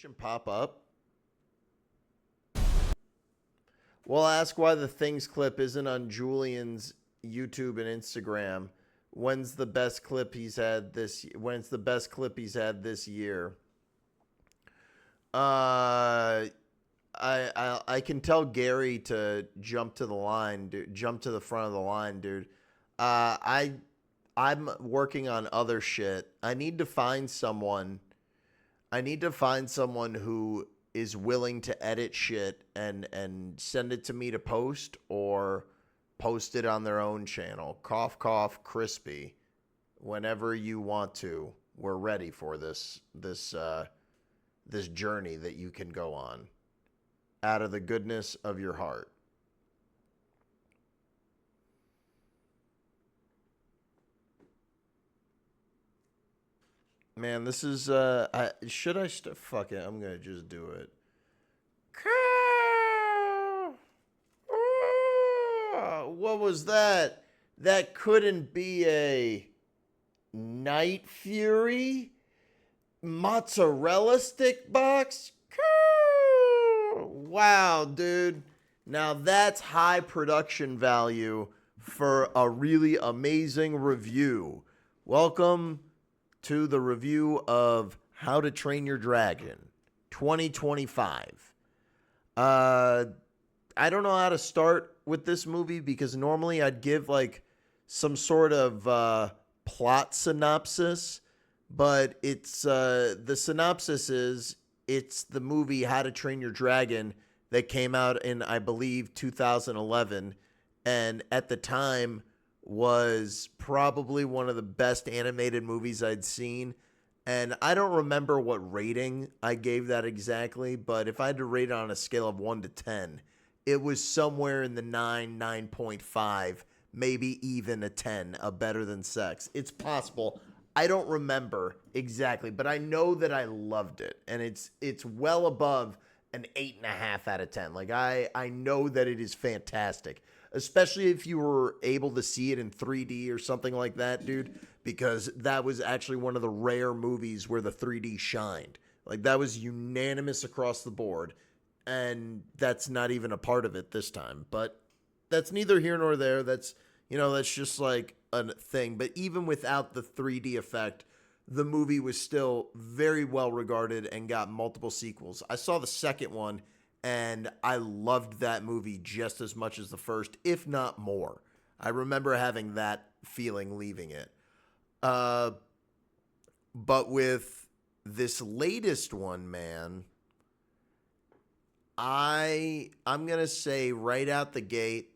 Pop up. We'll ask why the Things clip isn't on Julian's YouTube and Instagram. When's the best clip he's had this year? I can tell Gary to jump to the line, dude. Jump to the front of the line, dude. I'm working on other shit. I need to find someone who is willing to edit shit and send it to me to post, or post it on their own channel. Cough, cough, crispy. Whenever you want to, we're ready for this journey that you can go on out of the goodness of your heart. Man, this is fuck it, I'm gonna just do it. What was that? That couldn't be a Night Fury mozzarella stick box? Wow, dude. Now that's high production value for a really amazing review. Welcome to the review of How to Train Your Dragon 2025. I don't know how to start with this movie because normally I'd give like some sort of plot synopsis, but it's the synopsis is it's the movie How to Train Your Dragon that came out in, I believe, 2011, and at the time was probably one of the best animated movies I'd seen. And I don't remember what rating I gave that exactly, but if I had to rate it on a scale of 1 to 10, it was somewhere in the 9.5, maybe even a 10, a better than sex. It's possible. I don't remember exactly, but I know that I loved it, and it's well above an 8.5 out of 10. Like I know that it is fantastic, especially if you were able to see it in 3D or something like that, dude, because that was actually one of the rare movies where the 3D shined. Like that was unanimous across the board, and that's not even a part of it this time, but that's neither here nor there. That's just like a thing. But even without the 3D effect, the movie was still very well regarded and got multiple sequels. I saw the second one, and I loved that movie just as much as the first, if not more. I remember having that feeling leaving it. But with this latest one, man, I'm going to say right out the gate,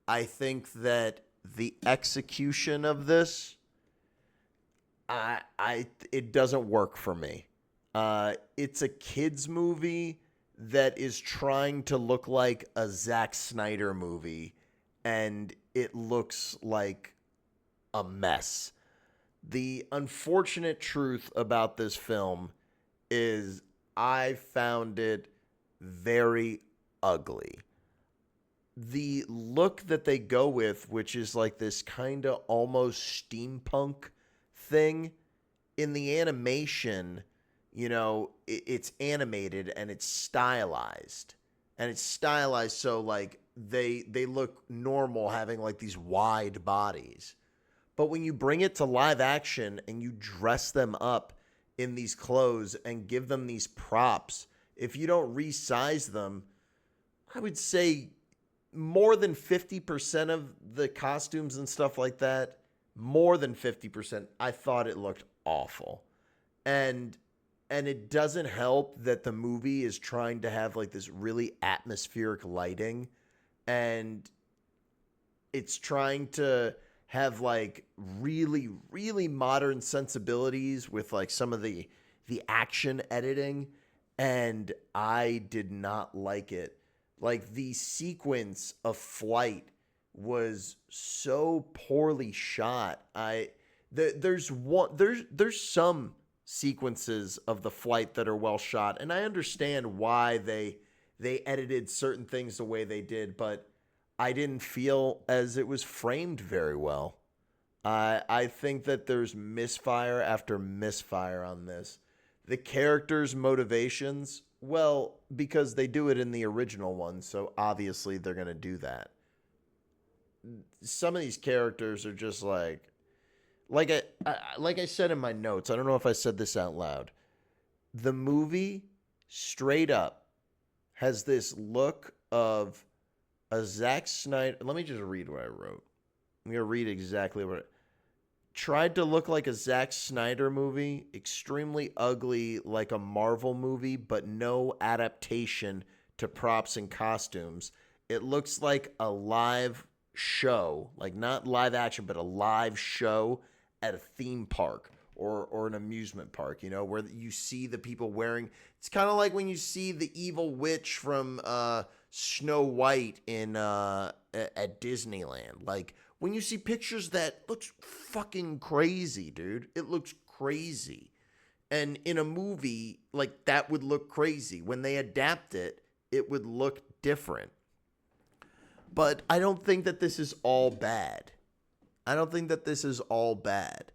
I think that the execution of this, it doesn't work for me. It's a kids movie that is trying to look like a Zack Snyder movie, and it looks like a mess. The unfortunate truth about this film is I found it very ugly. The look that they go with, which is like this kind of almost steampunk thing, in the animation, it's animated and it's stylized. And it's stylized so like they look normal having like these wide bodies. But when you bring it to live action and you dress them up in these clothes and give them these props, if you don't resize them, I would say more than 50% of the costumes and stuff like that, more than 50%, I thought it looked awful. And it doesn't help that the movie is trying to have like this really atmospheric lighting, and it's trying to have like really, really modern sensibilities with like some of the action editing, and I did not like it. Like the sequence of flight was so poorly shot. There's some sequences of the flight that are well shot, and I understand why they edited certain things the way they did, but I didn't feel as it was framed very well. I think that there's misfire after misfire on this. The characters' motivations, well, because they do it in the original one, so obviously they're going to do that. Some of these characters are just like I said in my notes. I don't know if I said this out loud. The movie straight up has this look of a Zack Snyder. Let me just read what I wrote. I'm going to read exactly what tried to look like a Zack Snyder movie, extremely ugly like a Marvel movie, but no adaptation to props and costumes. It looks like a live show, like not live action, but a live show at a theme park or an amusement park, you know, where you see the people wearing. It's kind of like when you see the evil witch from Snow White in at Disneyland. Like when you see pictures that looks fucking crazy, dude. It looks crazy. And in a movie, like that would look crazy. When they adapt it, it would look different. But I don't think that this is all bad. I don't think that this is all bad.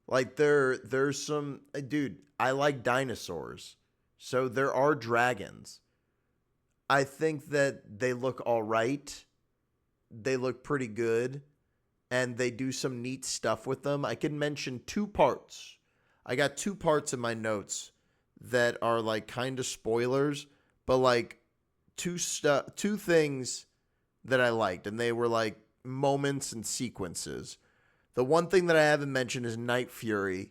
Like there's some dude, I like dinosaurs. So there are dragons. I think that they look all right. They look pretty good and they do some neat stuff with them. I can mention two parts. I got two parts in my notes that are like kind of spoilers, but like two things that I liked, and they were like moments and sequences. The one thing that I haven't mentioned is Night Fury.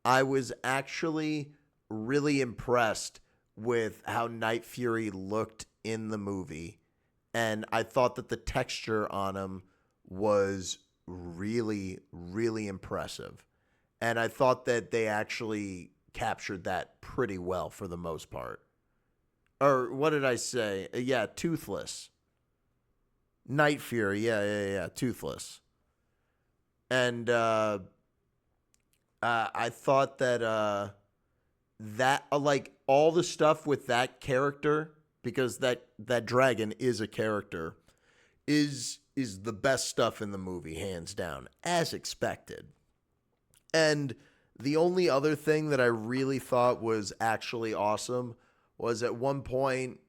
I was actually really impressed with how Night Fury looked in the movie, and I thought that the texture on him was really, really impressive. And I thought that they actually captured that pretty well for the most part. Or what did I say? Yeah, Toothless. Night Fury. Yeah. Toothless. And I thought that like all the stuff with that character, because that dragon is a character, is the best stuff in the movie, hands down, as expected. And the only other thing that I really thought was actually awesome was at one point,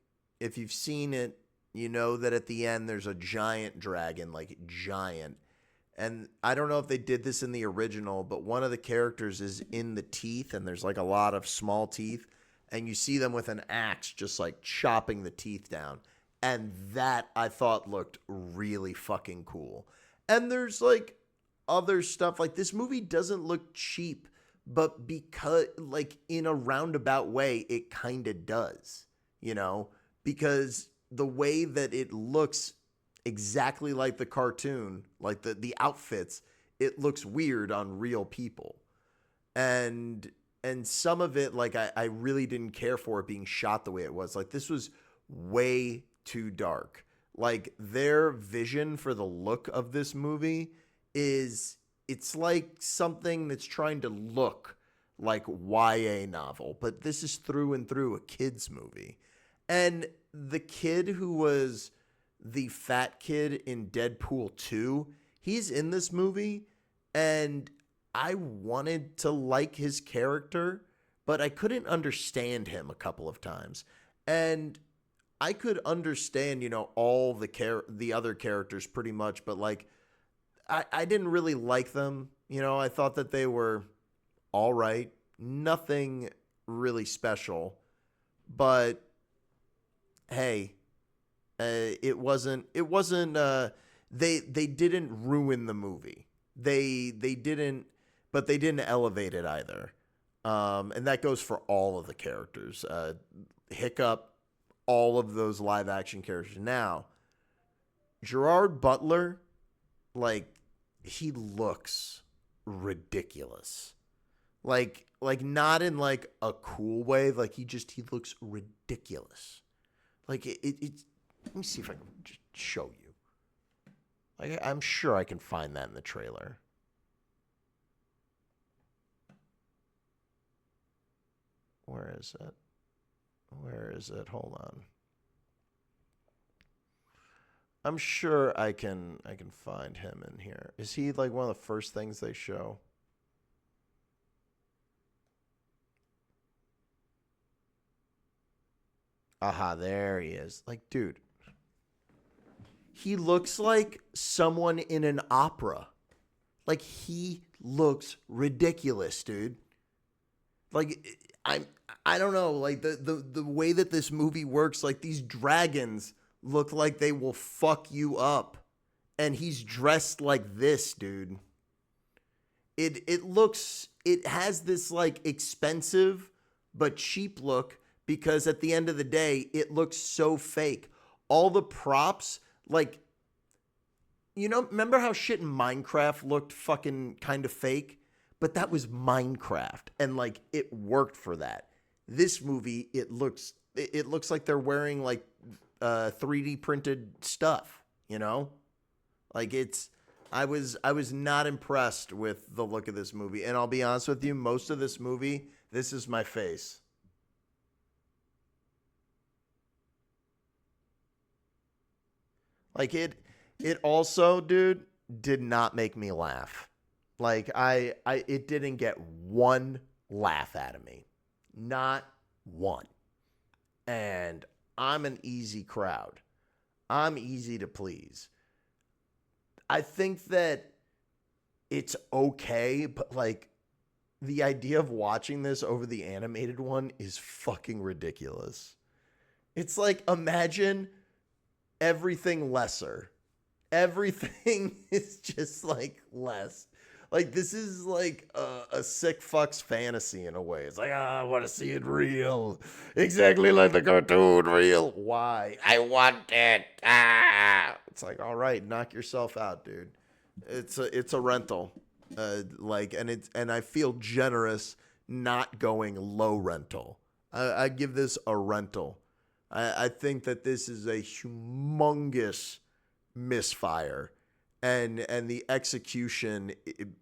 if you've seen it, you know that at the end there's a giant dragon, like giant. And I don't know if they did this in the original, but one of the characters is in the teeth, and there's like a lot of small teeth. And you see them with an axe just like chopping the teeth down. And that I thought looked really fucking cool. And there's like other stuff. Like this movie doesn't look cheap, but because like in a roundabout way, it kind of does, you know, because the way that it looks exactly like the cartoon, like the outfits, it looks weird on real people. And some of it, like I really didn't care for it being shot the way it was. Like this was way too dark. Like their vision for the look of this movie is it's like something that's trying to look like YA novel, but this is through and through a kids movie. And the kid who was the fat kid in Deadpool 2, he's in this movie, and I wanted to like his character, but I couldn't understand him a couple of times. And I could understand, you know, all the other characters pretty much, but like I didn't really like them. You know, I thought that they were all right. Nothing really special. But hey, they didn't ruin the movie. They didn't, but they didn't elevate it either. And that goes for all of the characters. Hiccup, all of those live action characters. Now, Gerard Butler, like he looks ridiculous. Like not in like a cool way. Like he looks ridiculous. Like it's. Let me see if I can just show you. Like I'm sure I can find that in the trailer. Where is it? Where is it? Hold on. I'm sure I can find him in here. Is he like one of the first things they show? Aha, there he is. Like, dude, he looks like someone in an opera. Like, he looks ridiculous, dude. Like, I'm I don't know, like the way that this movie works, like these dragons look like they will fuck you up. And he's dressed like this, dude. It has this like expensive but cheap look because at the end of the day, it looks so fake. All the props, like, remember how shit in Minecraft looked fucking kind of fake? But that was Minecraft, and like it worked for that. This movie, it looks like they're wearing like 3D printed stuff, you know? Like I was not impressed with the look of this movie. And I'll be honest with you, most of this movie, this is my face. Like it also, dude, did not make me laugh. Like it didn't get one laugh out of me. Not one. And I'm an easy crowd. I'm easy to please. I think that it's okay, but like the idea of watching this over the animated one is fucking ridiculous. It's like imagine everything lesser. Everything is just like less. Like this is like a sick fuck's fantasy in a way. It's like, I want to see it real, exactly like the cartoon real. Why? I want it. It's like, all right, knock yourself out, dude. It's a rental, and I feel generous not going low rental. I give this a rental. I think that this is a humongous misfire, and the execution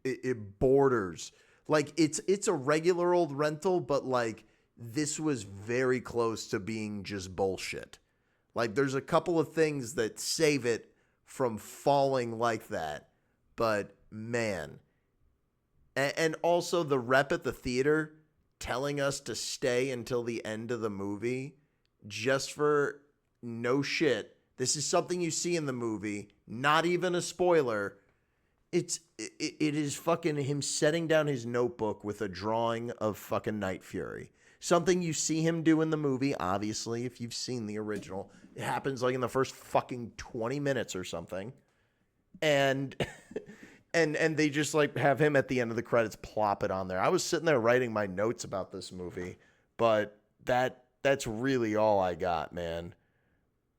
it borders like it's a regular old rental, but like this was very close to being just bullshit. Like there's a couple of things that save it from falling like that, but man, and also the rep at the theater telling us to stay until the end of the movie just for no shit. This is something you see in the movie, not even a spoiler. It is fucking him setting down his notebook with a drawing of fucking Night Fury. Something you see him do in the movie, obviously, if you've seen the original. It happens like in the first fucking 20 minutes or something. And and they just like have him at the end of the credits plop it on there. I was sitting there writing my notes about this movie, but that's really all I got, man.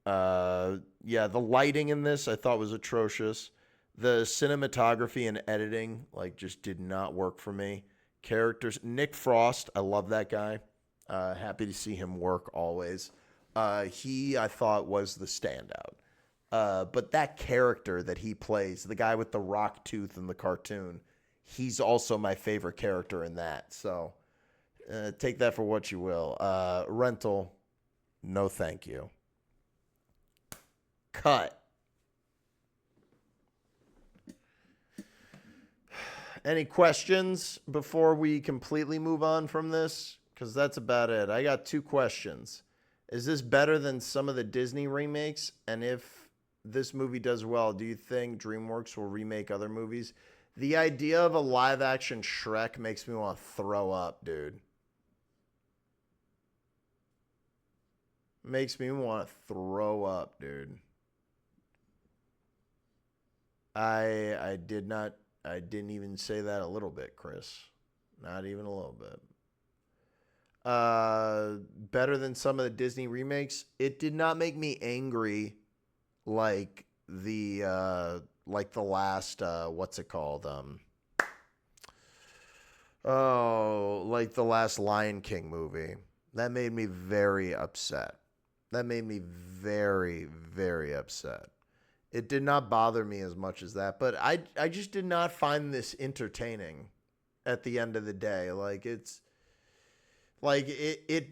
Yeah, the lighting in this I thought was atrocious. The cinematography and editing like just did not work for me. Characters, Nick Frost, I love that guy. Happy to see him work always. He I thought was the standout. But that character that he plays, the guy with the rock tooth in the cartoon, he's also my favorite character in that. So take that for what you will. Rental, no thank you. Cut. Any questions before we completely move on from this? Because that's about it. I got 2 questions. Is this better than some of the Disney remakes? And if this movie does well, do you think DreamWorks will remake other movies? The idea of a live action Shrek makes me want to throw up, dude. Makes me want to throw up, dude. I didn't even say that a little bit, Chris. Not even a little bit. Better than some of the Disney remakes. It did not make me angry like the last what's it called? Like the last Lion King movie. That made me very upset. That made me very, very upset. It did not bother me as much as that, but I just did not find this entertaining at the end of the day. Like it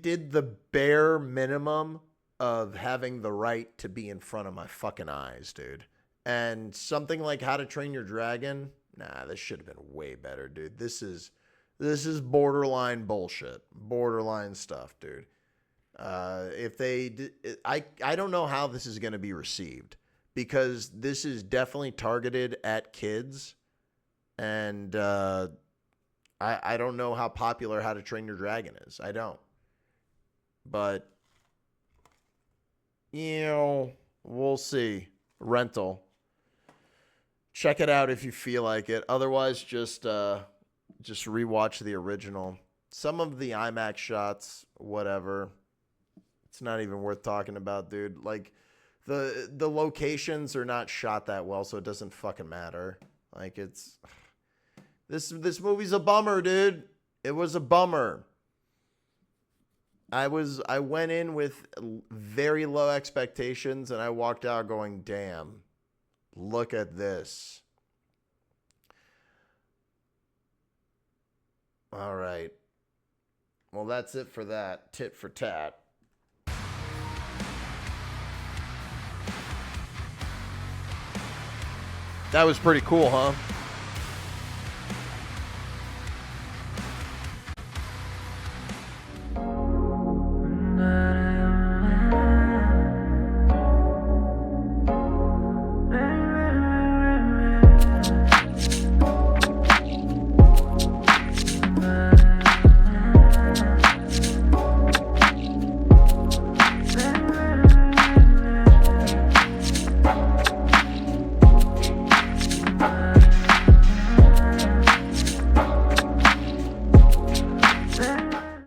did the bare minimum of having the right to be in front of my fucking eyes, dude. And something like How to Train Your Dragon, nah, this should have been way better, dude. This is borderline bullshit. Borderline stuff, dude. If they, I don't know how this is going to be received, because this is definitely targeted at kids, and I don't know how popular How to Train Your Dragon is. I don't, but we'll see. Rental. Check it out if you feel like it. Otherwise, just rewatch the original. Some of the IMAX shots, whatever. It's not even worth talking about, dude. Like, the locations are not shot that well, so it doesn't fucking matter. Like, it's this movie's a bummer, dude. It was a bummer. I went in with very low expectations, and I walked out going, damn, look at this. All right. Well, that's it for that. Tit for tat. That was pretty cool, huh?